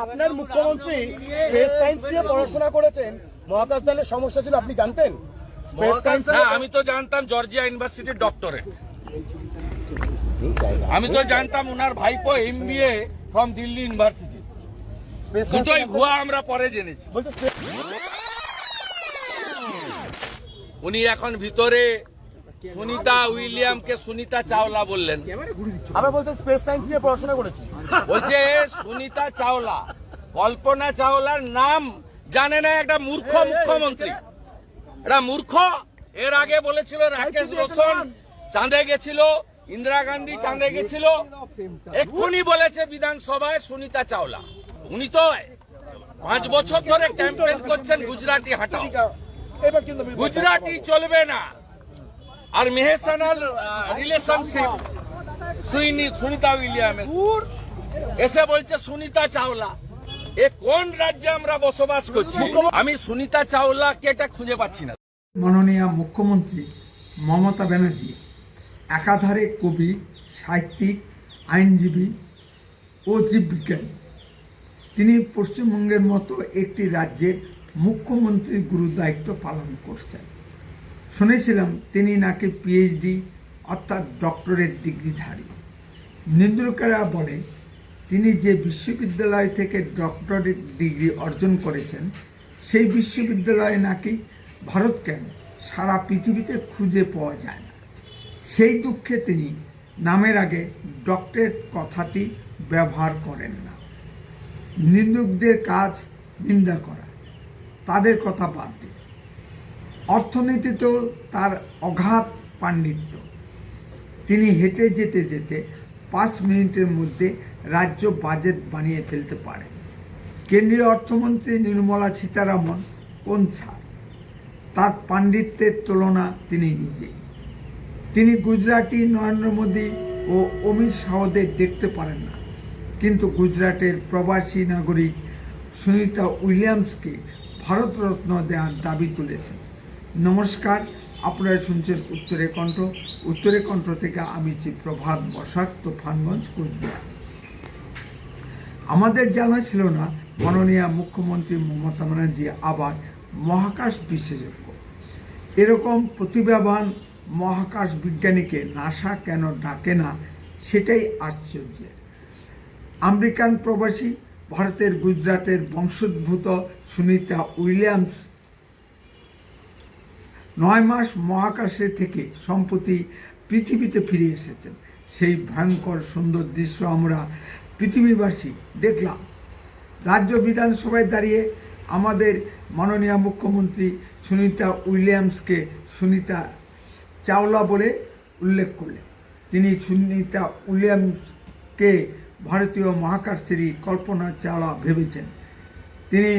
আপনার মুখ্যমন্ত্রী space science নিয়ে পড়াশোনা করেছেন, মহাকাশযানের সমস্যা ছিল আপনি জানতেন? স্পেস সায়েন্স না, আমি তো জানতাম জর্জিয়া ইউনিভার্সিটির ডক্টরেট। আমি তো জানতাম ওনার ভাইপো MBA ফ্রম দিল্লি ইউনিভার্সিটি। দুটোই ভুয়া, আমরা পরে জেনেছি। উনি এখন ভিতরে সুনিতা উইলিয়ামকে সুনিতা চাওলা বললেন। আমরা বলতে স্পেস সায়েন্স নিয়ে পড়াশোনা করেছি। বলছে সুনিতা চাওলা, কল্পনা চাওলার নাম জানে না একটা মূর্খ মুখ্যমন্ত্রী। এটা মূর্খ। এর আগে বলেছিল রাকেশ রোশন চাঁদে গেছিল, ইন্দিরা গান্ধী চাঁদে গেছিল, এক্ষুনি বলেছে বিধানসভায় সুনিতা চাওলা। উনি তো 5 বছর ধরে ক্যাম্পেইন করছেন গুজরাটি হাটাও, গুজরাটি চলবে না। আর মেহেসানাল রিলেশনশিপ সুনিতা উইলিয়ামের এসে বলছে সুনিতা চাওলা। এ কোন রাজ্যে আমরা বসবাস করছি? আমি সুনিতা চাওলাকে এটা খুঁজে পাচ্ছি না। মাননীয় মুখ্যমন্ত্রী মমতা ব্যানার্জি একাধারে কবি, সাহিত্যিক, আইনজীবী ও জীববিজ্ঞানী। তিনি পশ্চিমবঙ্গের মতো একটি রাজ্যের মুখ্যমন্ত্রীর গুরু দায়িত্ব পালন করছেন। শুনেছিলাম তিনি নাকি PhD অর্থাৎ ডক্টরেট ডিগ্রিধারী। নিন্দুকেরা বলে তিনি যে বিশ্ববিদ্যালয় থেকে ডক্টরেট ডিগ্রি অর্জন করেছেন সেই বিশ্ববিদ্যালয়ে নাকি ভারত কেন সারা পৃথিবীতে খুঁজে পাওয়া যায় না। সেই দুঃখে তিনি নামের আগে ডক্টরেট কথাটি ব্যবহার করেন না। নিন্দুকদের কাজ নিন্দা করা, তাদের কথা বাদ দিন। অর্থনীতিতেও তার অগাধ পাণ্ডিত্য। তিনি হেঁটে যেতে যেতে 5 মিনিটের মধ্যে রাজ্য বাজেট বানিয়ে ফেলতে পারেন। কেন্দ্রীয় অর্থমন্ত্রী নির্মলা সীতারামন কোন ছাড়, তার পাণ্ডিত্যের তুলনা তিনি নিজেই। তিনি গুজরাটি নরেন্দ্র মোদী ও অমিত শাহদের দেখতে পারেন না, কিন্তু গুজরাটের প্রবাসী নাগরিক সুনিতা উইলিয়ামসকে ভারতরত্ন দেওয়ার দাবি তুলেছেন। নমস্কার, আপনারা শুনছেন উত্তরে কণ্ঠ। উত্তরে কণ্ঠ থেকে আমি প্রভাত বসাক, তুফানগঞ্জ, কোচবিহার। আমাদের জানা ছিল না মাননীয় মুখ্যমন্ত্রী মমতা ব্যানার্জি আবার মহাকাশ বিশেষজ্ঞ। এরকম প্রতিভাবান মহাকাশ বিজ্ঞানীকে নাসা কেন ডাকে না সেটাই আশ্চর্যের। আমেরিকান প্রবাসী ভারতের গুজরাটের বংশোদ্ভূত সুনিতা উইলিয়ামস 9 মাস মহাকাশে থেকে সম্প্রতি পৃথিবীতে ফিরে এসেছেন। সেই ভয়ঙ্কর সুন্দর দৃশ্য আমরা পৃথিবীবাসী দেখলাম। রাজ্য বিধানসভায় দাঁড়িয়ে আমাদের মাননীয় মুখ্যমন্ত্রী সুনিতা উইলিয়ামসকে সুনিতা চাওলা বলে উল্লেখ করলেন। তিনি সুনিতা উইলিয়ামসকে ভারতীয় মহাকাশচারী কল্পনা চাওলা ভেবেছেন। তিনি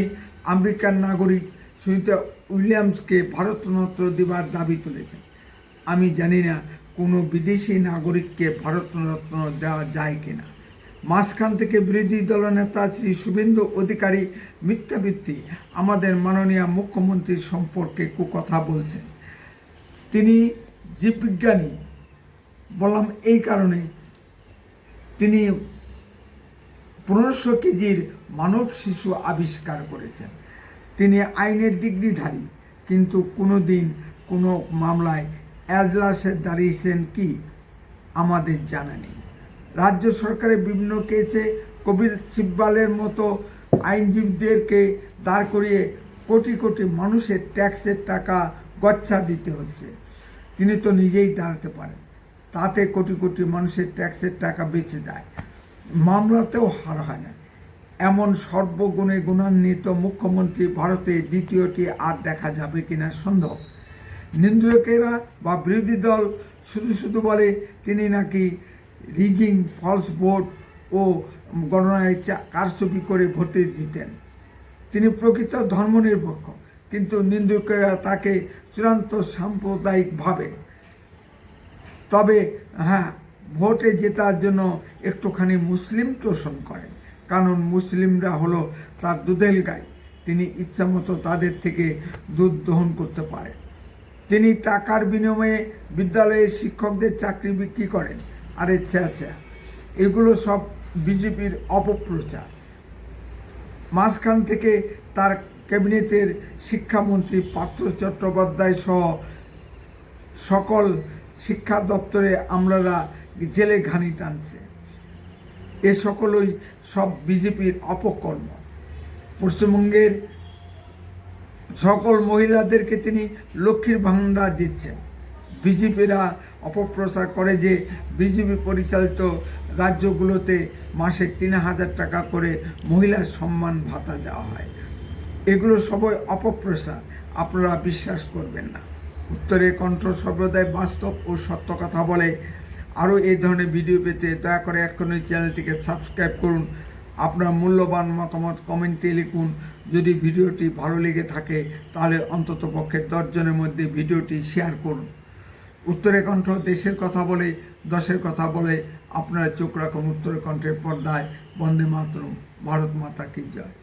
আমেরিকান নাগরিক সুনিতা উইলিয়ামসকে ভারতরত্ন দেওয়ার দাবি তুলেছেন। আমি জানি না কোনো বিদেশি নাগরিককে ভারতরত্ন দেওয়া যায় কিনা। মাঝখান থেকে বিরোধী দলনেতা শ্রী শুভেন্দু অধিকারী মিথ্যাবৃত্তি আমাদের মাননীয় মুখ্যমন্ত্রীর সম্পর্কে কুকথা বলছেন। তিনি জীববিজ্ঞানী বললাম এই কারণে, তিনি 1500 কেজির মানব শিশু আবিষ্কার করেছেন। তিনি আইনের ডিগ্রিধারী, কিন্তু কোনো দিন কোনো মামলায় এজলাসে দাঁড়িয়েছেন কি আমাদের জানা নেই। রাজ্য সরকারের বিভিন্ন কেসে কপিল সিব্বালের মতো আইনজীবীদেরকে দাঁড় করিয়ে কোটি কোটি মানুষের ট্যাক্সের টাকা গচ্ছা দিতে হচ্ছে। তিনি তো নিজেই দাঁড়াতে পারেন, তাতে কোটি কোটি মানুষের ট্যাক্সের টাকা বেঁচে যায়, মামলাতেও হার হয় না। এমন সর্বগুণে গুণান্বিত মুখ্যমন্ত্রী ভারতে দ্বিতীয়টি আর দেখা যাবে কিনা সন্দেহ। নিন্দুকেরা বা বিরোধী দল শুধু শুধু বলে তিনি নাকি রিগিং, ফলস ভোট ও গণনায় কারচুপি করে ভোটে জিতেন। তিনি প্রকৃত ধর্মনিরপেক্ষ, কিন্তু নিন্দুকেরা তাকে চূড়ান্ত সাম্প্রদায়িক ভাবে। তবে হ্যাঁ, ভোটে জেতার জন্য একটুখানি মুসলিম তোষণ করেন, কারণ মুসলিমরা হলো তার দুধের গাই। তিনি ইচ্ছামতো তাদের থেকে দুধ দহন করতে পারেন। তিনি টাকার বিনিময়ে বিদ্যালয়ের শিক্ষকদের চাকরি বিক্রি করেন। আরে ছ্যা, এগুলো সব বিজেপির অপপ্রচার। মাঝখান থেকে তার ক্যাবিনেটের শিক্ষামন্ত্রী পার্থ চট্টোপাধ্যায় সহ সকল শিক্ষা দপ্তরে আমলারা জেলে ঘানি টানছে। এ সকলই সব বিজেপির অপকর্ম। পশ্চিমবঙ্গের সকল মহিলাদেরকে তিনি লক্ষ্মীর ভাণ্ডার দিচ্ছেন। বিজেপিরা অপপ্রচার করে যে বিজেপি পরিচালিত রাজ্যগুলোতে মাসে 3,000 টাকা করে মহিলা সম্মান ভাতা দেওয়া হয়। এগুলো সবই অপপ্রচার, আপনারা বিশ্বাস করবেন না। উত্তরের কণ্ঠ সর্বদাই বাস্তব ও সত্য কথা বলে। আরও এই ধরনের ভিডিও পেতে দয়া করে এখনই চ্যানেলটিকে সাবস্ক্রাইব করুন। আপনার মূল্যবান মতামত কমেন্টে লিখুন। যদি ভিডিওটি ভালো লেগে থাকে তাহলে অন্ততপক্ষে 10 জনের মধ্যে ভিডিওটি শেয়ার করুন। উত্তরের কণ্ঠ দেশের কথা বলে, দশের কথা বলে। আপনারা চোখ রাখুন উত্তরের কণ্ঠের পর্দায়। বন্দে মাতরম। ভারত মাতা কি জয়।